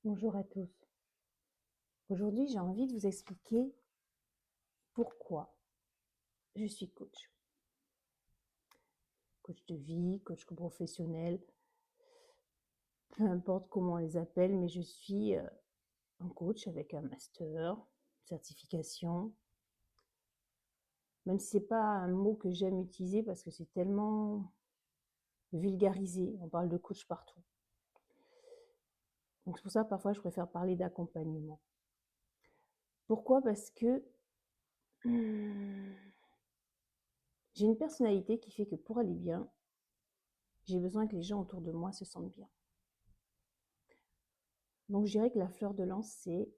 Bonjour à tous. Aujourd'hui, j'ai envie de vous expliquer pourquoi je suis coach. Coach de vie, coach professionnel, peu importe comment on les appelle, mais je suis un coach avec un master, certification. Même si ce n'est pas un mot que j'aime utiliser parce que c'est tellement vulgarisé, on parle de coach partout. Donc c'est pour ça que parfois je préfère parler d'accompagnement. Pourquoi? Parce que j'ai une personnalité qui fait que pour aller bien, j'ai besoin que les gens autour de moi se sentent bien. Donc je dirais que la fleur de lance, c'est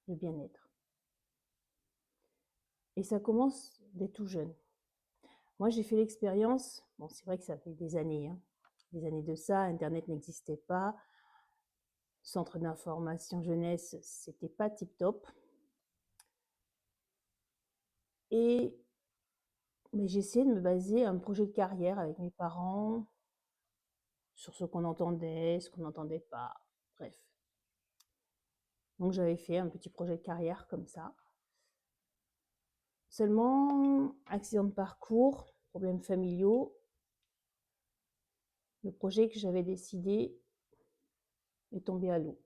le bien-être. Et ça commence dès tout jeune. Moi, j'ai fait l'expérience, bon, c'est vrai que ça fait des années de ça, Internet n'existait pas, centre d'information jeunesse, c'était pas tip-top. Mais j'ai essayé de me baser un projet de carrière avec mes parents, sur ce qu'on entendait, ce qu'on n'entendait pas, bref. Donc j'avais fait un petit projet de carrière comme ça. Seulement, accident de parcours, problèmes familiaux, le projet que j'avais décidé est tombé à l'eau.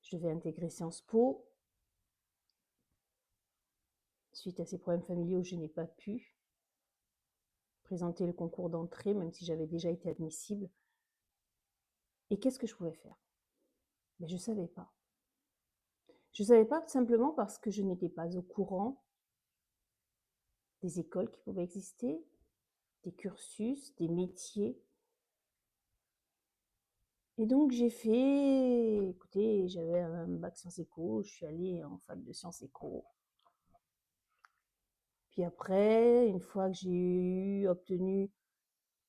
Je devais intégrer Sciences Po. Suite à ces problèmes familiaux, je n'ai pas pu présenter le concours d'entrée, même si j'avais déjà été admissible. Et qu'est-ce que je pouvais faire? Je ne savais pas. Je ne savais pas simplement parce que je n'étais pas au courant des écoles qui pouvaient exister, des cursus, des métiers. Et donc écoutez, j'avais un bac Sciences Éco, je suis allée en fac de Sciences Éco. Puis après, une fois que j'ai obtenu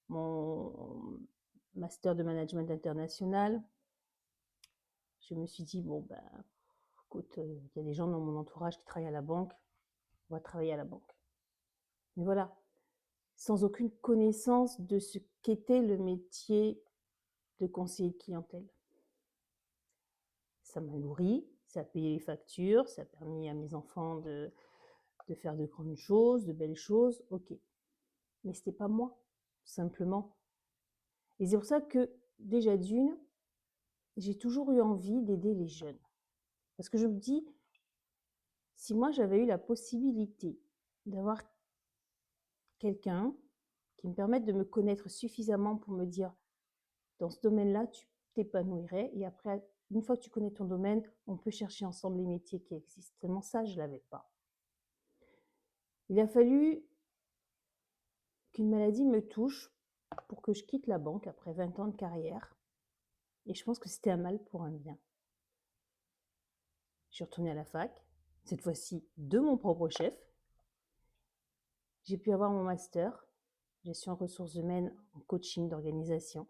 mon master de management international, je me suis dit, bon, écoute, il y a des gens dans mon entourage qui travaillent à la banque, on va travailler à la banque. Mais voilà, sans aucune connaissance de ce qu'était le métier de conseiller de clientèle. Ça m'a nourri, ça a payé les factures, ça a permis à mes enfants de faire de grandes choses, de belles choses, ok. Mais c'était pas moi, simplement. Et c'est pour ça que, déjà d'une, j'ai toujours eu envie d'aider les jeunes. Parce que je me dis, si moi j'avais eu la possibilité d'avoir quelqu'un qui me permette de me connaître suffisamment pour me dire, dans ce domaine-là, tu t'épanouirais. Et après, une fois que tu connais ton domaine, on peut chercher ensemble les métiers qui existent. Seulement ça, je ne l'avais pas. Il a fallu qu'une maladie me touche pour que je quitte la banque après 20 ans de carrière. Et je pense que c'était un mal pour un bien. Je suis retournée à la fac, cette fois-ci de mon propre chef. J'ai pu avoir mon master, gestion ressources humaines en coaching d'organisation.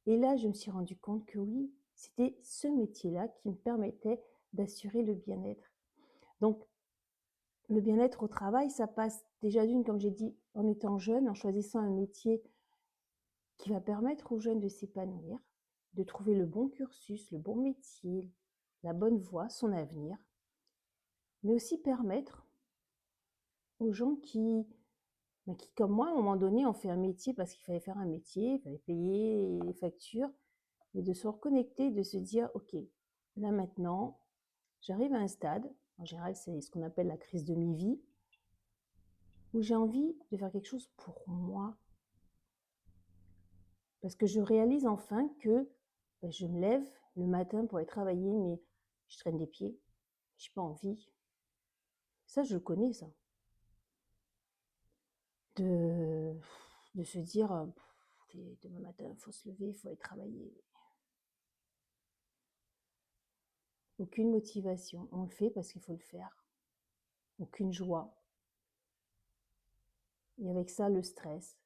Et là, je me suis rendu compte que oui, c'était ce métier-là qui me permettait d'assurer le bien-être. Donc, le bien-être au travail, ça passe déjà d'une, comme j'ai dit, en étant jeune, en choisissant un métier qui va permettre aux jeunes de s'épanouir, de trouver le bon cursus, le bon métier, la bonne voie, son avenir, mais aussi permettre aux gens qui, comme moi, à un moment donné, ont fait un métier parce qu'il fallait faire un métier, il fallait payer les factures, mais de se reconnecter, de se dire, ok, là maintenant, j'arrive à un stade, en général c'est ce qu'on appelle la crise de mi-vie, où j'ai envie de faire quelque chose pour moi. Parce que je réalise enfin que je me lève le matin pour aller travailler, mais je traîne des pieds, je n'ai pas envie. Ça, je le connais, ça. De se dire, demain matin, il faut se lever, il faut aller travailler. Aucune motivation. On le fait parce qu'il faut le faire. Aucune joie. Et avec ça, le stress.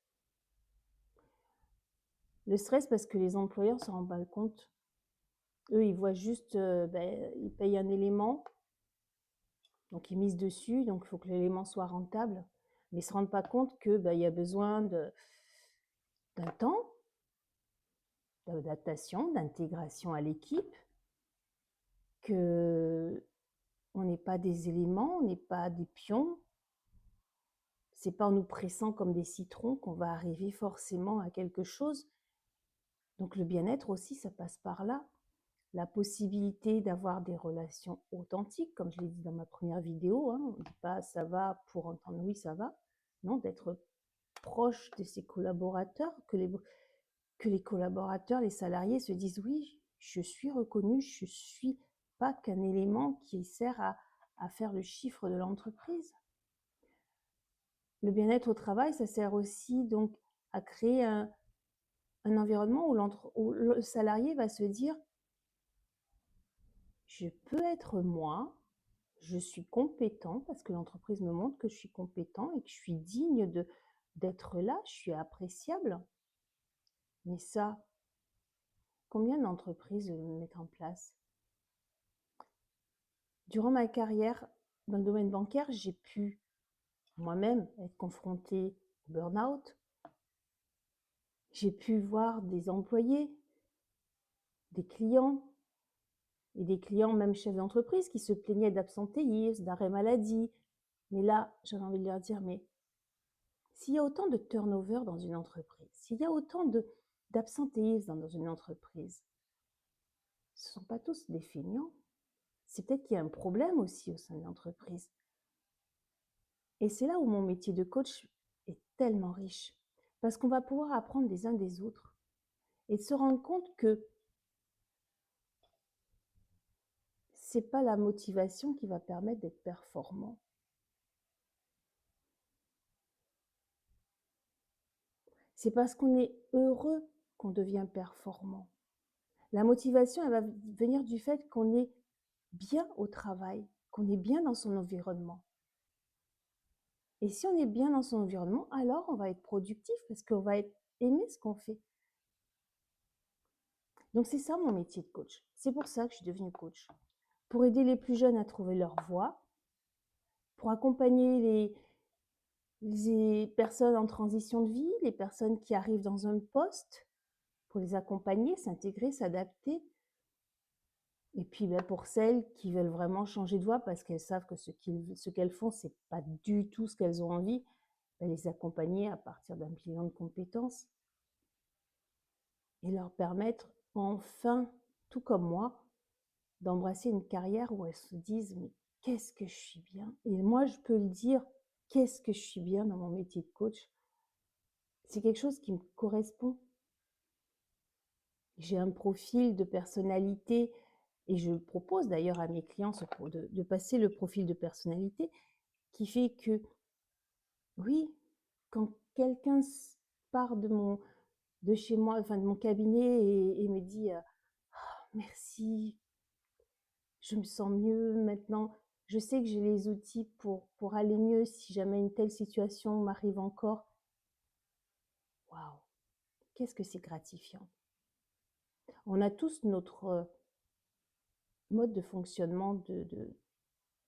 Le stress parce que les employeurs ne se rendent pas compte. Eux, ils voient juste, ils payent un élément, donc ils misent dessus, donc il faut que l'élément soit rentable. Mais ils ne se rendent pas compte qu'il y a besoin d'un temps, d'adaptation, d'intégration à l'équipe, qu'on n'est pas des éléments, on n'est pas des pions. C'est pas en nous pressant comme des citrons qu'on va arriver forcément à quelque chose. Donc le bien-être aussi, ça passe par là. La possibilité d'avoir des relations authentiques, comme je l'ai dit dans ma première vidéo, hein, on ne dit pas ça va pour entendre oui, ça va. Non, d'être proche de ses collaborateurs, que les collaborateurs, les salariés se disent oui, je suis reconnu, je ne suis pas qu'un élément qui sert à faire le chiffre de l'entreprise. Le bien-être au travail, ça sert aussi donc à créer un environnement où le salarié va se dire je peux être moi, je suis compétent parce que l'entreprise me montre que je suis compétent et que je suis digne d'être là, je suis appréciable. Mais ça, combien d'entreprises le mettent en place? Durant ma carrière dans le domaine bancaire, j'ai pu moi-même être confrontée au burn-out. J'ai pu voir des employés, des clients, et des clients, même chefs d'entreprise, qui se plaignaient d'absentéisme, d'arrêt maladie. Mais là, j'avais envie de leur dire, mais s'il y a autant de turnover dans une entreprise, s'il y a autant d'absentéisme dans une entreprise, ce ne sont pas tous des feignants. C'est peut-être qu'il y a un problème aussi au sein de l'entreprise. Et c'est là où mon métier de coach est tellement riche. Parce qu'on va pouvoir apprendre des uns des autres et se rendre compte que ce n'est pas la motivation qui va permettre d'être performant. C'est parce qu'on est heureux qu'on devient performant. La motivation, elle va venir du fait qu'on est bien au travail, qu'on est bien dans son environnement. Et si on est bien dans son environnement, alors on va être productif parce qu'on va aimer ce qu'on fait. Donc c'est ça mon métier de coach. C'est pour ça que je suis devenue coach. Pour aider les plus jeunes à trouver leur voie, pour accompagner les personnes en transition de vie, les personnes qui arrivent dans un poste, pour les accompagner, s'intégrer, s'adapter. Et puis pour celles qui veulent vraiment changer de voie parce qu'elles savent que ce qu'elles font, ce n'est pas du tout ce qu'elles ont envie, les accompagner à partir d'un bilan de compétences et leur permettre enfin, tout comme moi, d'embrasser une carrière où elles se disent mais qu'est-ce que je suis bien. Et moi, je peux le dire, qu'est-ce que je suis bien dans mon métier de coach. C'est quelque chose qui me correspond. J'ai un profil de personnalité et je propose d'ailleurs à mes clients de passer le profil de personnalité qui fait que, oui, quand quelqu'un part de chez moi, enfin de mon cabinet et me dit merci, je me sens mieux maintenant, je sais que j'ai les outils pour aller mieux si jamais une telle situation m'arrive encore. Waouh, qu'est-ce que c'est gratifiant. On a tous notre mode de fonctionnement de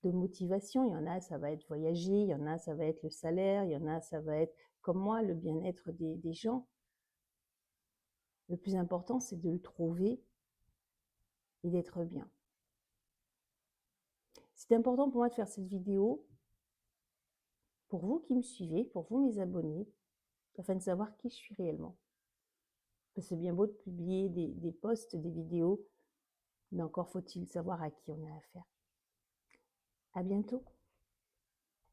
motivation. Il y en a, ça va être voyager, il y en a, ça va être le salaire, il y en a, ça va être, comme moi, le bien-être des gens. Le plus important, c'est de le trouver et d'être bien. C'est important pour moi de faire cette vidéo pour vous qui me suivez, pour vous mes abonnés, afin de savoir qui je suis réellement. Parce que c'est bien beau de publier des posts, des vidéos, mais encore faut-il savoir à qui on a affaire. À bientôt.